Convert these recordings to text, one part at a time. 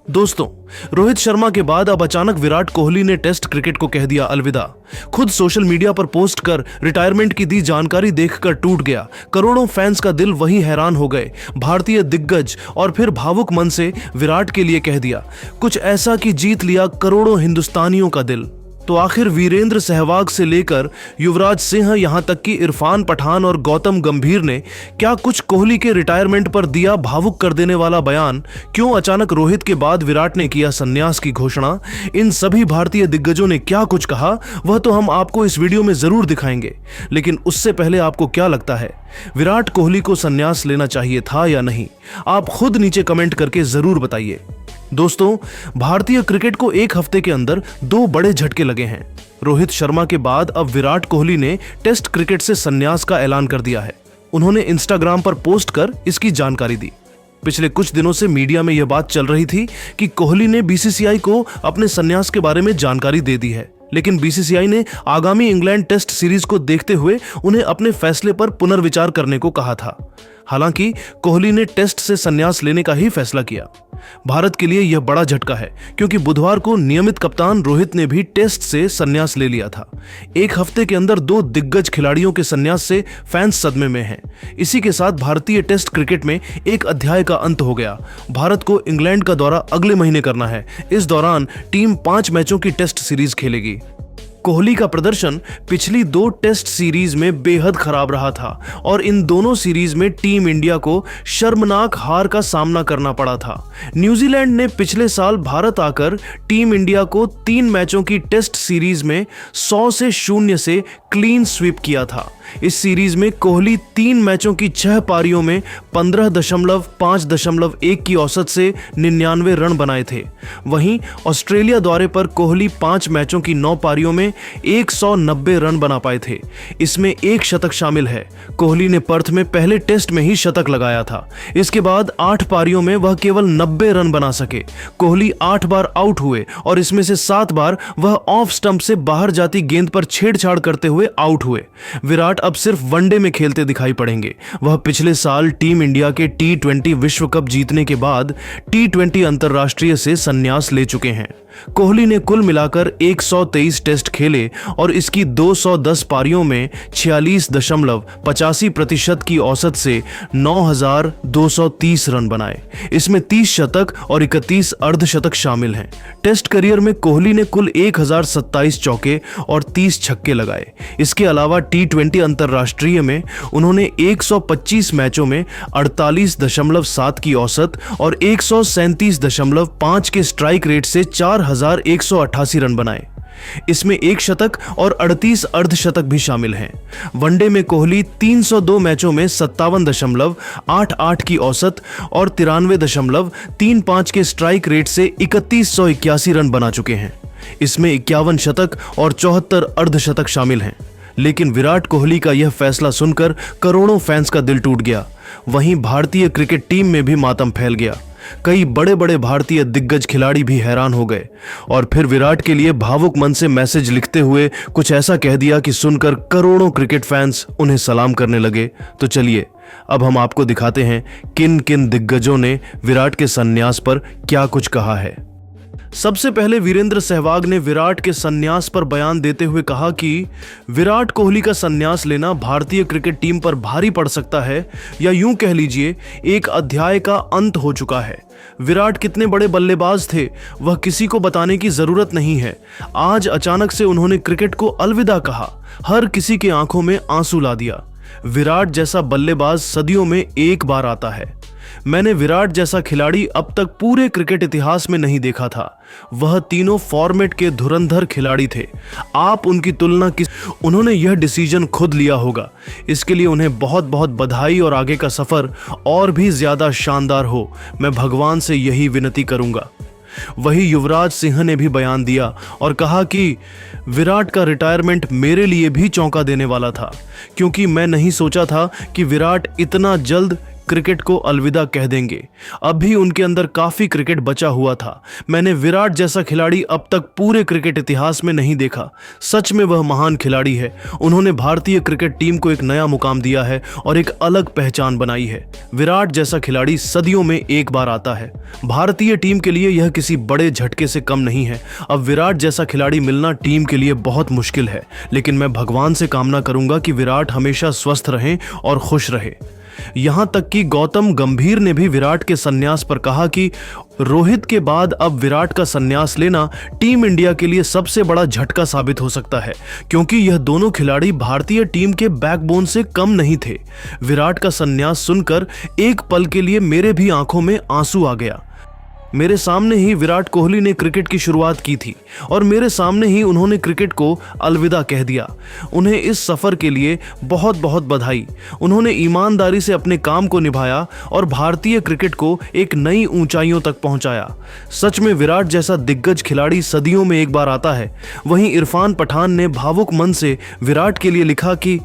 दोस्तों, रोहित शर्मा के बाद अब अचानक विराट कोहली ने टेस्ट क्रिकेट को कह दिया अलविदा। खुद सोशल मीडिया पर पोस्ट कर रिटायरमेंट की दी जानकारी देखकर टूट गया। करोड़ों फैंस का दिल वहीं हैरान हो गए। भारतीय दिग्गज और फिर भावुक मन से विराट के लिए कह दिया कुछ ऐसा कि जीत लिया करोड़ों हिंदुस्तानियों का दिल। तो आखिर वीरेंद्र सहवाग से लेकर युवराज सिंह यहां तक कि इरफान पठान और गौतम गंभीर ने क्या कुछ कोहली के रिटायरमेंट पर दिया भावुक कर देने वाला बयान? क्यों अचानक रोहित के बाद विराट ने किया संन्यास की घोषणा? इन सभी भारतीय दिग्गजों ने क्या कुछ कहा वह तो हम आपको इस वीडियो में जरूर दिखाएंगे। लेकिन उससे पहले आपको क्या लगता है, विराट कोहली को संन्यास लेना चाहिए था या नहीं? आप खुद नीचे कमेंट करके जरूर बताइए। दोस्तों, भारतीय क्रिकेट को एक हफ्ते के अंदर दो बड़े झटके लगे हैं। रोहित शर्मा के बाद अब विराट कोहली ने टेस्ट क्रिकेट से संन्यास का ऐलान कर दिया है। उन्होंने इंस्टाग्राम पर पोस्ट कर इसकी जानकारी दी। पिछले कुछ दिनों से मीडिया में यह बात चल रही थी कि कोहली ने बीसीसीआई को अपने संन्यास के बारे में जानकारी दे दी है, लेकिन बीसीसीआई ने आगामी इंग्लैंड टेस्ट सीरीज को देखते हुए उन्हें अपने फैसले पर पुनर्विचार करने को कहा था। हालांकि कोहली ने टेस्ट से संन्यास लेने का ही फैसला किया। भारत के लिए यह बड़ा झटका है क्योंकि बुधवार को नियमित कप्तान रोहित ने भी टेस्ट से संन्यास ले लिया था। एक हफ्ते के अंदर दो दिग्गज खिलाड़ियों के संन्यास से फैंस सदमे में हैं। इसी के साथ भारतीय टेस्ट क्रिकेट में एक अध्याय का अंत हो गया। भारत को इंग्लैंड का दौरा अगले महीने करना है। इस दौरान टीम 5 मैचों की टेस्ट सीरीज खेलेगी। कोहली का प्रदर्शन पिछली 2 टेस्ट सीरीज में बेहद खराब रहा था और इन दोनों सीरीज में टीम इंडिया को शर्मनाक हार का सामना करना पड़ा था। न्यूजीलैंड ने पिछले साल भारत आकर टीम इंडिया को 3 मैचों की टेस्ट सीरीज में 100 से 0 से क्लीन स्वीप किया था। इस सीरीज में कोहली 3 मैचों की 6 पारियों में 15.5.1 की औसत से 99 रन बनाए थे। वहीं ऑस्ट्रेलिया दौरे पर कोहली 5 मैचों की 9 पारियों में 190 रन बना पाए थे। इसमें एक शतक शामिल है। कोहली ने पर्थ में पहले टेस्ट में ही शतक लगाया था। इसके बाद 8 पारियों में वह केवल 90 रन बना सके। कोहली 8 बार आउट हुए और इसमें से 7 बार वह ऑफ स्टंप से बाहर जाती गेंद पर छेड़छाड़ करते हुए आउट हुए। विराट अब सिर्फ वनडे में खेलते दिखाई पड़ेंगे। वह पिछले साल टीम इंडिया के T20 विश्व कप जीतने के बाद T20 अंतरराष्ट्रीय से संन्यास ले चुके हैं। कोहली ने कुल मिलाकर 123 टेस्ट खेले और इसकी 210 पारियों में 46.85% की औसत से 9,230 रन बनाए। इसमें 30 शतक और 31 अर्धशतक शामिल हैं। टेस्ट करियर में कोहली ने कुल 1027 चौके और 30 छक्के लगाए। इसके अलावा T20 अंतरराष्ट्रीय में उन्होंने 125 मैचों में 48.7 की औसत और 137.5 के स्ट्राइक रेट से 4,188 रन बनाए। इसमें 1 शतक और 38 अर्धशतक भी शामिल हैं। वनडे में कोहली 302 मैचों में 57.88 की औसत और 93.35 के स्ट्राइक रेट से 3181 रन बना चुके हैं। इसमें 51 शतक और 74 अर्धशतक शामिल हैं। लेकिन विराट कोहली का यह फैसला सुनकर करोड़ों फैंस का दिल टूट गया। वहीं भारतीय क्रिकेट टीम में भी मातम फैल गया। कई बड़े बड़े भारतीय दिग्गज खिलाड़ी भी हैरान हो गए और फिर विराट के लिए भावुक मन से मैसेज लिखते हुए कुछ ऐसा कह दिया कि सुनकर करोड़ों क्रिकेट फैंस उन्हें सलाम करने लगे। तो चलिए अब हम आपको दिखाते हैं किन किन दिग्गजों ने विराट के संन्यास पर क्या कुछ कहा है। सबसे पहले वीरेंद्र सहवाग ने विराट के संन्यास पर बयान देते हुए कहा कि विराट कोहली का संन्यास लेना भारतीय क्रिकेट टीम पर भारी पड़ सकता है, या यूं कह लीजिए एक अध्याय का अंत हो चुका है। विराट कितने बड़े बल्लेबाज थे वह किसी को बताने की जरूरत नहीं है। आज अचानक से उन्होंने क्रिकेट को अलविदा कहा, हर किसी के आंखों में आंसू ला दिया। विराट जैसा बल्लेबाज सदियों में एक बार आता है। मैंने विराट जैसा खिलाड़ी अब तक पूरे क्रिकेट इतिहास में नहीं देखा था। वह तीनों फॉर्मेट के धुरंधर खिलाड़ी थे। आप उनकी तुलना किस उन्होंने यह डिसीजन खुद लिया होगा। इसके लिए उन्हें बहुत बहुत बधाई और आगे का सफर और भी ज्यादा शानदार हो, मैं भगवान से यही विनती करूंगा। वही युवराज सिंह ने भी बयान दिया और कहा कि विराट का रिटायरमेंट मेरे लिए भी चौंका देने वाला था, क्योंकि मैं नहीं सोचा था कि विराट इतना जल्द क्रिकेट को अलविदा कह देंगे। अब भी उनके अंदर काफी क्रिकेट बचा हुआ था। मैंने विराट जैसा खिलाड़ी अब तक पूरे क्रिकेट इतिहास में नहीं देखा। सच में वह महान खिलाड़ी है। उन्होंने भारतीय क्रिकेट टीम को एक नया मुकाम दिया है और एक अलग पहचान बनाई है। विराट जैसा खिलाड़ी सदियों में एक बार आता है। भारतीय टीम के लिए यह किसी बड़े झटके से कम नहीं है। अब विराट जैसा खिलाड़ी मिलना टीम के लिए बहुत मुश्किल है, लेकिन मैं भगवान से कामना करूंगा कि विराट हमेशा स्वस्थ रहें और खुश रहे। यहां तक कि गौतम गंभीर ने भी विराट के संन्यास पर कहा कि रोहित के बाद अब विराट का संन्यास लेना टीम इंडिया के लिए सबसे बड़ा झटका साबित हो सकता है, क्योंकि यह दोनों खिलाड़ी भारतीय टीम के बैकबोन से कम नहीं थे। विराट का संन्यास सुनकर एक पल के लिए मेरे भी आंखों में आंसू आ गया। मेरे सामने ही विराट कोहली ने क्रिकेट की शुरुआत की थी और मेरे सामने ही उन्होंने क्रिकेट को अलविदा कह दिया। उन्हें इस सफर के लिए बहुत बहुत बधाई। उन्होंने ईमानदारी से अपने काम को निभाया और भारतीय क्रिकेट को एक नई ऊंचाइयों तक पहुंचाया। सच में विराट जैसा दिग्गज खिलाड़ी सदियों में एक बार आता है। वहीं इरफान पठान ने भावुक मन से विराट के लिए लिखा कि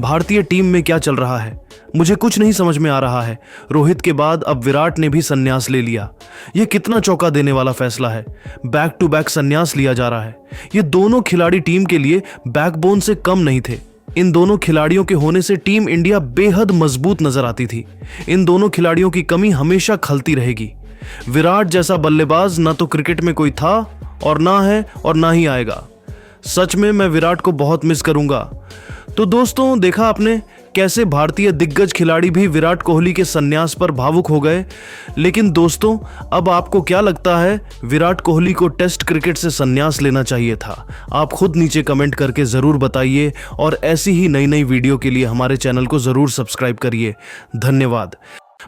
भारतीय टीम में क्या चल रहा है, मुझे कुछ नहीं समझ में आ रहा है। रोहित के बाद अब विराट ने भी संन्यास ले लिया। यह कितना चौंका देने वाला फैसला है। बैक टू बैक संन्यास लिया जा रहा है। ये दोनों खिलाड़ी टीम के लिए बैकबोन से कम नहीं थे। इन दोनों खिलाड़ियों के होने से टीम इंडिया बेहद मजबूत नजर आती थी। इन दोनों खिलाड़ियों की कमी हमेशा खलती रहेगी। विराट जैसा बल्लेबाज ना तो क्रिकेट में कोई था और ना है और ना ही आएगा। सच में मैं विराट को बहुत मिस करूंगा। तो दोस्तों, देखा आपने कैसे भारतीय दिग्गज खिलाड़ी भी विराट कोहली के संन्यास पर भावुक हो गए। लेकिन दोस्तों, अब आपको क्या लगता है, विराट कोहली को टेस्ट क्रिकेट से संन्यास लेना चाहिए था? आप खुद नीचे कमेंट करके ज़रूर बताइए और ऐसी ही नई नई वीडियो के लिए हमारे चैनल को ज़रूर सब्सक्राइब करिए। धन्यवाद।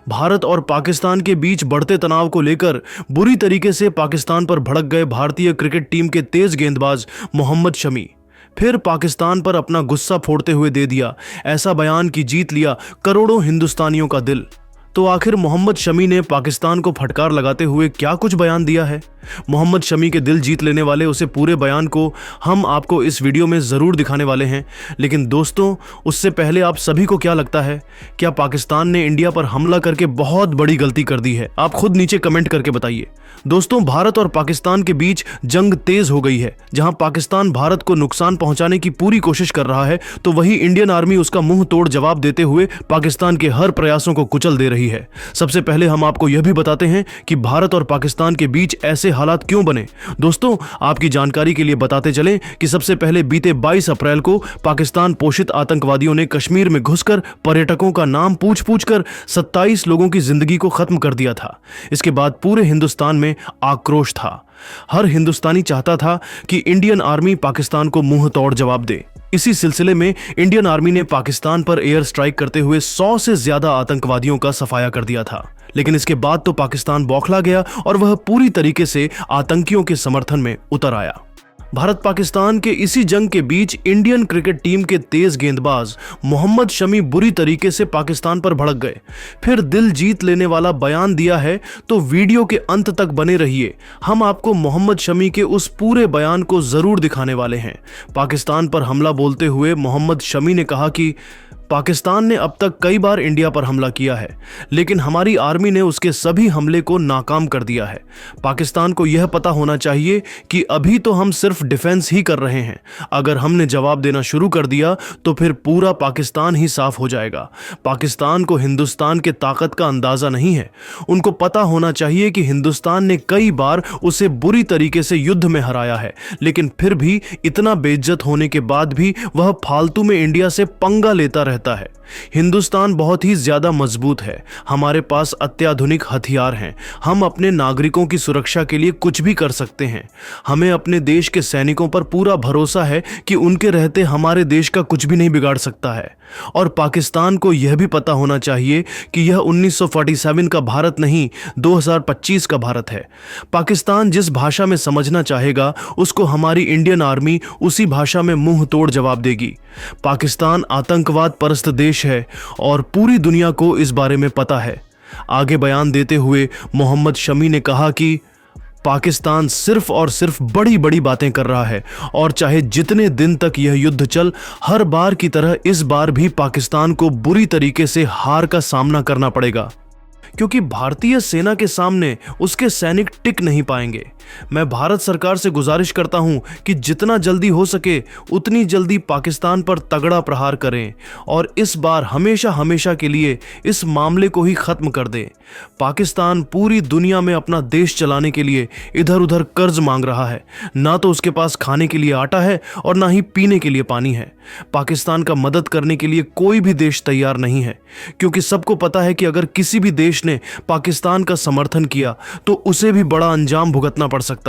भारत और पाकिस्तान के बीच बढ़ते तनाव को लेकर बुरी तरीके से पाकिस्तान पर भड़क गए भारतीय क्रिकेट टीम के तेज गेंदबाज मोहम्मद शमी फिर पाकिस्तान पर अपना गुस्सा फोड़ते हुए दे दिया ऐसा बयान कि जीत लिया करोड़ों हिंदुस्तानियों का दिल। तो आखिर मोहम्मद शमी ने पाकिस्तान को फटकार लगाते हुए क्या कुछ बयान दिया है? मोहम्मद शमी के दिल जीत लेने वाले उसे पूरे बयान को हम आपको इस वीडियो में ज़रूर दिखाने वाले हैं। लेकिन दोस्तों, उससे पहले आप सभी को क्या लगता है, क्या पाकिस्तान ने इंडिया पर हमला करके बहुत बड़ी गलती कर दी है? आप खुद नीचे कमेंट करके बताइए। दोस्तों, भारत और पाकिस्तान के बीच जंग तेज हो गई है। जहां पाकिस्तान भारत को नुकसान पहुंचाने की पूरी कोशिश कर रहा है, तो वहीं इंडियन आर्मी उसका मुंह तोड़ जवाब देते हुए पाकिस्तान के हर प्रयासों को कुचल दे रही है। सबसे पहले हम आपको यह भी बताते हैं कि भारत और पाकिस्तान के बीच ऐसे हालात क्यों बने। दोस्तों, आपकी जानकारी के लिए बताते चलें कि सबसे पहले बीते 22 अप्रैल को पाकिस्तान पोषित आतंकवादियों ने कश्मीर में घुसकर पर्यटकों का नाम पूछ कर 27 लोगों की जिंदगी को खत्म कर दिया था। इसके बाद पूरे हिंदुस्तान में आक्रोश था। हर हिंदुस्तानी चाहता था कि इंडियन आर्मी पाकिस्तान को मुंह तोड़ जवाब दे। इसी सिलसिले में इंडियन आर्मी ने पाकिस्तान पर एयर स्ट्राइक करते हुए 100 से ज्यादा आतंकवादियों का सफाया कर दिया था। लेकिन इसके बाद तो पाकिस्तान बौखला गया और वह पूरी तरीके से आतंकियों के समर्थन में उतर आया। भारत पाकिस्तान के इसी जंग के बीच इंडियन क्रिकेट टीम के तेज गेंदबाज मोहम्मद शमी बुरी तरीके से पाकिस्तान पर भड़क गए। फिर दिल जीत लेने वाला बयान दिया है, तो वीडियो के अंत तक बने रहिए। हम आपको मोहम्मद शमी के उस पूरे बयान को जरूर दिखाने वाले हैं। पाकिस्तान पर हमला बोलते हुए मोहम्मद शमी ने कहा कि पाकिस्तान ने अब तक कई बार इंडिया पर हमला किया है, लेकिन हमारी आर्मी ने उसके सभी हमले को नाकाम कर दिया है। पाकिस्तान को यह पता होना चाहिए कि अभी तो हम सिर्फ डिफेंस ही कर रहे हैं। अगर हमने जवाब देना शुरू कर दिया तो फिर पूरा पाकिस्तान ही साफ हो जाएगा। पाकिस्तान को हिंदुस्तान के ताकत का अंदाजा नहीं है। उनको पता होना चाहिए कि हिंदुस्तान ने कई बार उसे बुरी तरीके से युद्ध में हराया है, लेकिन फिर भी इतना बेइज्जत होने के बाद भी वह फालतू में इंडिया से पंगा लेता रहता है। हिंदुस्तान बहुत ही ज्यादा मजबूत है। हमारे पास अत्याधुनिक हथियार हैं। हम अपने नागरिकों की सुरक्षा के लिए कुछ भी कर सकते हैं। हमें अपने देश के सैनिकों पर पूरा भरोसा है कि उनके रहते हमारे देश का कुछ भी नहीं बिगाड़ सकता है। और पाकिस्तान को यह भी पता होना चाहिए कि यह 1947 का भारत नहीं, 2025 का भारत है। पाकिस्तान जिस भाषा में समझना चाहेगा, उसको हमारी इंडियन आर्मी उसी भाषा में मुंह तोड़ जवाब देगी। पाकिस्तान आतंकवाद परस्त देश है और पूरी दुनिया को इस बारे में पता है। आगे बयान देते हुए मोहम्मद शमी ने कहा कि पाकिस्तान सिर्फ और सिर्फ बड़ी बड़ी बातें कर रहा है और चाहे जितने दिन तक यह युद्ध चल, हर बार की तरह इस बार भी पाकिस्तान को बुरी तरीके से हार का सामना करना पड़ेगा, क्योंकि भारतीय सेना के सामने उसके सैनिक टिक नहीं पाएंगे। मैं भारत सरकार से गुजारिश करता हूं कि जितना जल्दी हो सके उतनी जल्दी पाकिस्तान पर तगड़ा प्रहार करें और इस बार हमेशा हमेशा के लिए इस मामले को ही खत्म कर दें। पाकिस्तान पूरी दुनिया में अपना देश चलाने के लिए इधर उधर कर्ज मांग रहा है। ना तो उसके पास खाने के लिए आटा है और ना ही पीने के लिए पानी है। पाकिस्तान का मदद करने के लिए कोई भी देश तैयार नहीं है, क्योंकि सबको पता है कि अगर किसी भी देश ने पाकिस्तान का समर्थन किया तो उसे भी बड़ा अंजाम भुगतना पड़ सकता है।